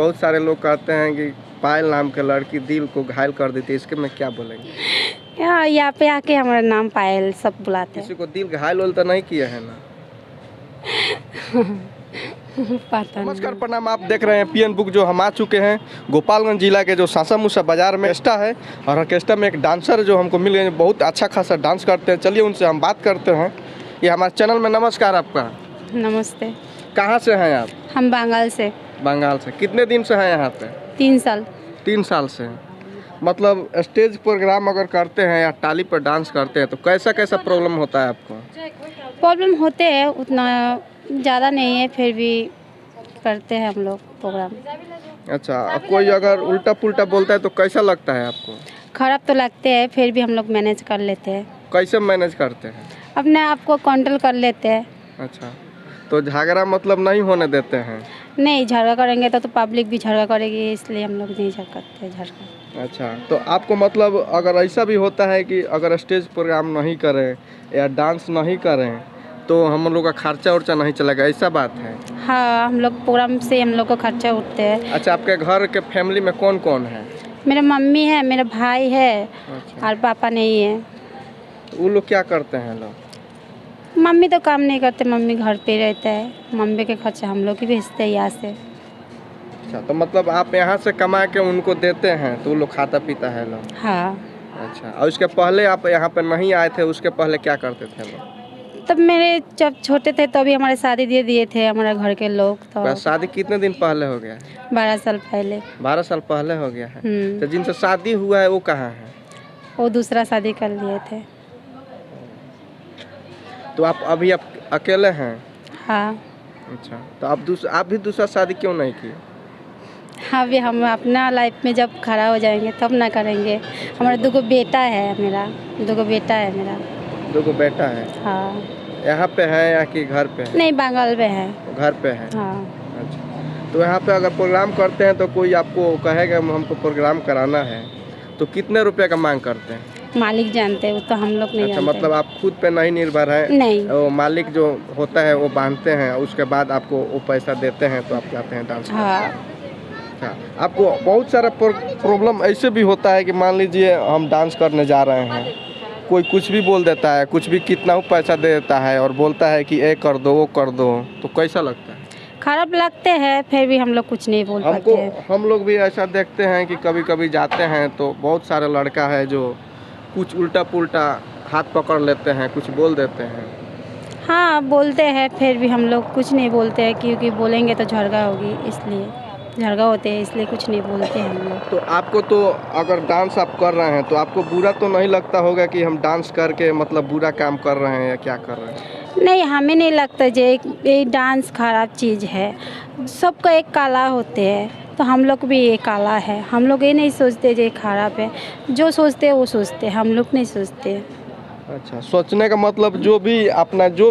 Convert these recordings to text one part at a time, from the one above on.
बहुत सारे लोग कहते हैं कि पायल नाम के लड़की दिल को घायल कर देती है, इसके में क्या बोलेंगे? यहाँ पे आके हमारा नाम पायल सब बुलाते किसी को दिल घायल तो नहीं किया है ना? पता नमस्कार प्रणाम, आप देख रहे हैं पीएन बुक। जो हम आ चुके हैं गोपालगंज जिला के जो सासा मूसा बाजार में ऑर्केस्ट्रा है, और ऑर्केस्ट्रा में एक डांसर जो हमको मिल गए, बहुत अच्छा खासा डांस करते हैं। चलिए उनसे हम बात करते हैं। ये हमारे चैनल में नमस्कार आपका। नमस्ते। कहाँ से हैं आप? हम बंगाल से। बंगाल से। कितने दिन से हैं यहाँ पे? 3 साल। 3 साल से। मतलब स्टेज प्रोग्राम अगर करते हैं या टाली पर डांस करते हैं तो कैसा कैसा प्रॉब्लम होता है आपको? प्रॉब्लम होते हैं, उतना ज़्यादा नहीं है, फिर भी करते हैं हम लोग प्रोग्राम। अच्छा, अब कोई अगर उल्टा पुल्टा बोलता है तो कैसा लगता है आपको? खराब तो लगते हैं, फिर भी हम लोग मैनेज कर लेते हैं। कैसे मैनेज करते हैं? अपने आप को कंट्रोल कर लेते हैं। अच्छा, तो झगड़ा मतलब नहीं होने देते हैं? नहीं, झगड़ा करेंगे तो पब्लिक भी झगड़ा करेगी, इसलिए हम लोग नहीं करते झगड़ा। अच्छा, तो आपको मतलब अगर ऐसा भी होता है कि अगर स्टेज प्रोग्राम नहीं करें या डांस नहीं करें तो हम लोग का खर्चा उर्चा नहीं चलेगा, ऐसा बात है? हाँ, हम लोग प्रोग्राम से हम लोग को खर्चा उठते हैं। अच्छा, आपके घर के फैमिली में कौन कौन है? मेरा मम्मी है, मेरा भाई है। अच्छा। और पापा नहीं है। वो लोग क्या करते हैं लोग? मम्मी तो काम नहीं करते, मम्मी घर पे रहता है। मम्मी के खर्चा हम लोग ही भेजते हैं यहाँ से। अच्छा, तो मतलब आप यहाँ से कमा के उनको देते हैं तो वो लोग खाता पीता है लोग? हाँ। अच्छा, और उसके पहले आप यहाँ पे नहीं आए थे, उसके पहले क्या करते थे लोग? तब मेरे जब छोटे थे तभी हमारे शादी दे दिए थे हमारे घर के लोग। तो शादी कितने दिन पहले हो गया? 12 साल पहले। 12 साल पहले हो गया है। तो जिनसे शादी हुआ है वो कहाँ है? वो दूसरा शादी कर लिए थे। तो आप अभी आप अकेले हैं? हाँ। अच्छा, तो आप भी दूसरा शादी क्यों नहीं किए? हाँ, अभी हम अपना लाइफ में जब खड़ा हो जाएंगे तब ना करेंगे। हमारा 2 बेटा है, मेरा 2 बेटा है मेरा। 2 बेटा है? हाँ। यहाँ पे है या कि घर पे है? नहीं, बंगाल में है। घर पे है? हाँ। अच्छा, तो यहाँ पे अगर प्रोग्राम करते हैं तो कोई आपको कहेगा हमको प्रोग्राम कराना है तो कितने रुपए का मांग करते हैं? मालिक जानते हैं, वो तो हम लोग नहीं अच्छा, जानते। मतलब आप खुद पे नहीं निर्भर है? नहीं। वो मालिक जो होता है वो बांधते हैं, उसके बाद आपको वो पैसा देते हैं तो आप जाते हैं डांस करने। हाँ। अच्छा, आपको बहुत सारा प्रॉब्लम ऐसे भी होता है कि मान लीजिए हम डांस करने जा रहे हैं, कोई कुछ भी बोल देता है, कुछ भी कितना भी पैसा दे देता है और बोलता है कि ये कर दो वो कर दो, तो कैसा लगता है? खराब लगते हैं, फिर भी हम लोग कुछ नहीं बोल पाते हैं। हम लोग भी ऐसा देखते हैं कि कभी कभी जाते हैं तो बहुत सारे लड़का है जो कुछ उल्टा पुल्टा हाथ पकड़ लेते हैं, कुछ बोल देते हैं। हाँ, बोलते हैं, फिर भी हम लोग कुछ नहीं बोलते हैं, क्योंकि बोलेंगे तो झगड़ा होगी, इसलिए झगड़ा होते हैं, इसलिए कुछ नहीं बोलते हैं हम लोग। तो आपको तो अगर डांस आप कर रहे हैं तो आपको बुरा तो नहीं लगता होगा कि हम डांस करके मतलब बुरा काम कर रहे हैं या क्या कर रहे हैं? नहीं, हमें नहीं लगता ये डांस खराब चीज़ है। सबका एक कला होते हैं, तो हम लोग भी ये कला है। हम लोग ये नहीं सोचते ये खराब है, जो सोचते हैं वो सोचते हैं, हम लोग नहीं सोचते। अच्छा, सोचने का मतलब जो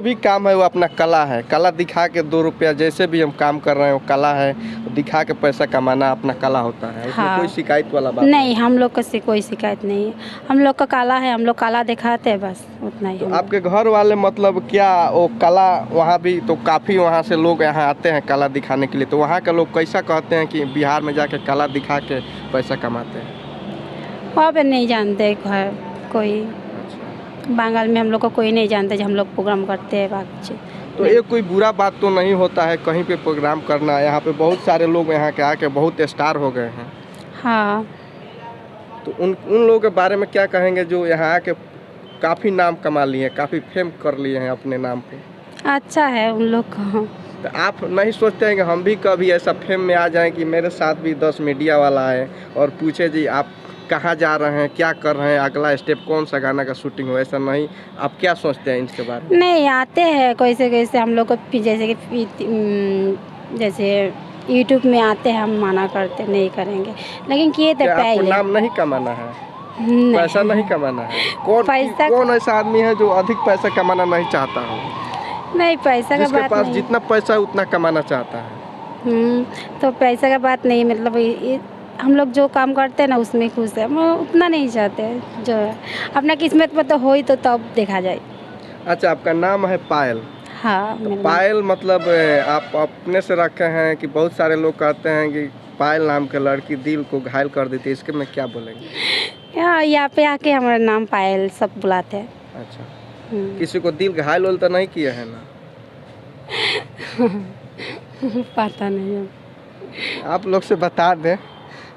भी काम है वो अपना कला है। कला दिखा के 2 रुपया जैसे भी हम काम कर रहे हैं वो कला है, दिखा के पैसा कमाना अपना कला होता है। उसमें हाँ। कोई शिकायत वाला बात नहीं, हम लोग का से कोई शिकायत नहीं है। हम लोग का कला है, हम लोग कला दिखाते हैं, बस उतना ही। तो आपके घर वाले मतलब क्या वो कला वहाँ भी तो काफ़ी वहाँ से लोग यहाँ आते हैं कला दिखाने के लिए, तो वहाँ के लोग कैसा कहते हैं कि बिहार में जाके कला दिखा के पैसा कमाते हैं? वहाँ पे नहीं जानते घर कोई। बंगाल में हम लोग को कोई नहीं जानता जब हम लोग प्रोग्राम करते हैं बाकी। तो ये कोई बुरा बात तो नहीं होता है कहीं पे प्रोग्राम करना? यहाँ पे बहुत सारे लोग यहाँ के आके बहुत स्टार हो गए हैं। हाँ। तो उन लोगों के बारे में क्या कहेंगे जो यहाँ आके काफ़ी नाम कमा लिए हैं, काफ़ी फेम कर लिए हैं अपने नाम पे? अच्छा है उन लोग को। तो आप नहीं सोचते हैं कि हम भी कभी ऐसा फेम में आ जाएं कि मेरे साथ भी 10 मीडिया वाला है और पूछे जी आप कहाँ जा रहे हैं, क्या कर रहे हैं, अगला स्टेप कौन सा गाना का शूटिंग हो? ऐसा नहीं, आप क्या सोचते हैं इनके बारे में? नहीं, आते हैं कैसे कैसे हम लोग को, जैसे यूट्यूब में आते हैं, हम मना करते नहीं करेंगे, लेकिन किए तो पहले नाम नहीं कमाना है, पैसा नहीं कमाना है? कौन ऐसा आदमी है जो अधिक पैसा कमाना नहीं चाहता हो? नहीं, पैसा का बात पास नहीं। जितना पैसा है उतना कमाना चाहता है। तो पैसा का बात नहीं, मतलब हम लोग जो काम करते हैं ना उसमें खुश है, हम उतना नहीं चाहते। जो अपना किस्मत में तो हो ही तो तब देखा जाए। अच्छा, आपका नाम है पायल? हाँ। तो पायल मतलब आप अपने से रखे हैं कि बहुत सारे लोग कहते हैं कि पायल नाम के लड़की दिल को घायल कर देती है, इसके में क्या बोलेंगे? यहाँ पे आके हमारा नाम पायल सब बुलाते हैं। अच्छा, किसी को दिल घायल तो नहीं किया है ना? पता नहीं है। आप लोग से बता दें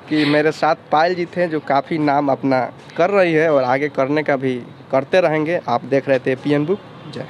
कि मेरे साथ पायल जी थे, जो काफ़ी नाम अपना कर रही है और आगे करने का भी करते रहेंगे। आप देख रहे थे PN बुक। जय।